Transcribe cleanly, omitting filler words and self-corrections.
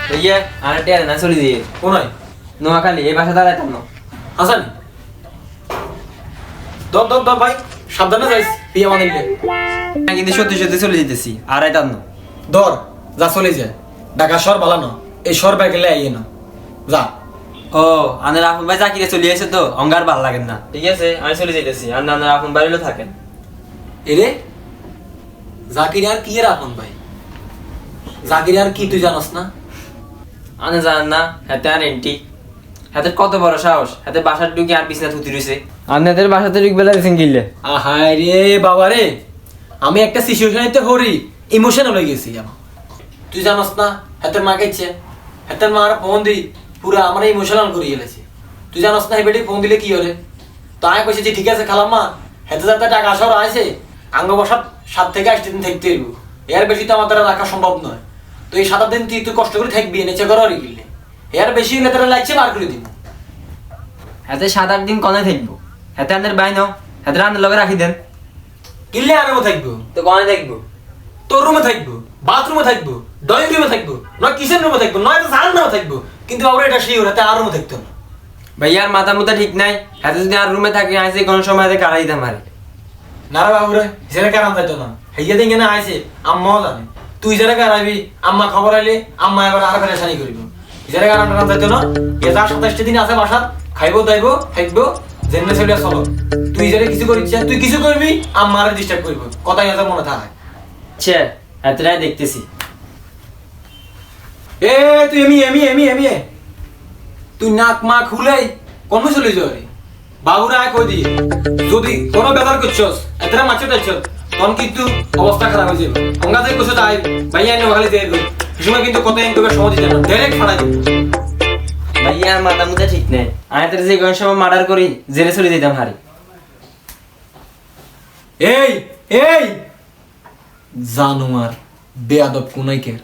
ভাইয়া আর টিয়া না চলে দিয়ে কোনায় নোয়াখালী এই বাসা দাঁড়াইতাম না হাসান দর দর দর ভাই সাবধানে যাইস বিয়ে মানে কিন্তু সত্যি সত্যি চলে যেতেছি আর আইতাম না দর যা চলে যায় ঢাকা শহর ভালো না এই শহর বাইরে গেলে আইয়ে না যা ও আনার আপন ভাই চাকরিতে চলে এসে তো অঙ্গার ভাল লাগেন না ঠিক আছে আমি চলে যেতেছি আর নানার আপন বাড়িও থাকেন এরে জাকির আর কি এর আপন ভাই জাকির আর কি তুই জানাস না আনে জানেন না হাতে আর এন্টি হাতে কত বড় সাহস হাতে বাসার ঢুকে আর বিছনা থুতি রইছে আপনাদের বাসাতে ঢুক বেলা দিছেন গিলে আহাই রে বাবা রে আমি একটা সিচুয়েশনেতে হরি ইমোশনাল হয়ে গেছি আমার তুই জানাস না হাতের মা গেছে হাতের মার ফোন দি পুরো আমার ইমোশনাল করে গেলেছে তুই জানাস না এবারে ফোন দিলে কি হলে তো আমি কইছি যে ঠিক আছে খালাম্মা হাতে যাতে টাকা আসর আছে আঙ্গ বসাত 7 থেকে 8 দিন থাকতে এলু এর বেশি তো আমার দ্বারা রাখা সম্ভব নয় তো এই 7 দিন তুই কষ্ট করে থাকবি নেচে করো আর গিলে এর বেশি হলে তোরা লাগছে বার করে দিব হাতে 7-8 দিন কনে থাকবো হাতে আপনার বাইনো হাতে রান্নার লগে রাখি দেন কিনলে আরও থাকবো তো কনে থাকবো তোর রুমে থাকবো বাথরুমে থাকবো ড্রয়িং রুমে থাকবো নয় কিচেন রুমে থাকবো নয় তো জানালাও থাকবো কিন্তু আমরা এটা সেই ওরাতে আর রুমে থাকতো না ভাইয়ার মাথা মুথা ঠিক নাই হাতে যদি আর রুমে থাকে আইসে কোনো সময় হাতে কারাই দিতাম আর না রে বাবু রে সেটা কারণ যাইতো না হেইয়া দিন না আইছে আম্মাও জানে তুই যারা কারাবি আম্মা খবর আইলে আম্মা এবার আর পেরেশানি করিব যারা কারণ যাইতো না এ যা 27 দিন আছে বাসাত খাইবো দাইবো থাকবো জেনে চলে চলো তুই যারা কিছু করিস তুই কিছু করবি আম্মা আর ডিস্টার্ব করবো কথাই আছে মনে থাকে ছে হাতেরাই দেখতেছি এ তুই এমি তুই নাক মা খুলেই কমে চলে যাবে বাবুরা আয় কই দিয়ে যদি কোনো বেজার করছস এতটা মাছ উঠাইছস তখন কিন্তু অবস্থা খারাপ হয়ে যাবে আমরা যে কিছু তাই ভাইয়া এনে ওখানে দিয়ে গেল সময় কিন্তু কত ইনকামের সময় দিতে না ডাইরেক্ট ফাড়াই দিব ভাইয়ার মাথা মুথা ঠিক নাই আমি তো যে কোনো সময় মার্ডার করি জেলে চলে দিতাম হারি এই জানুয়ার বেয়াদব কোনাইকের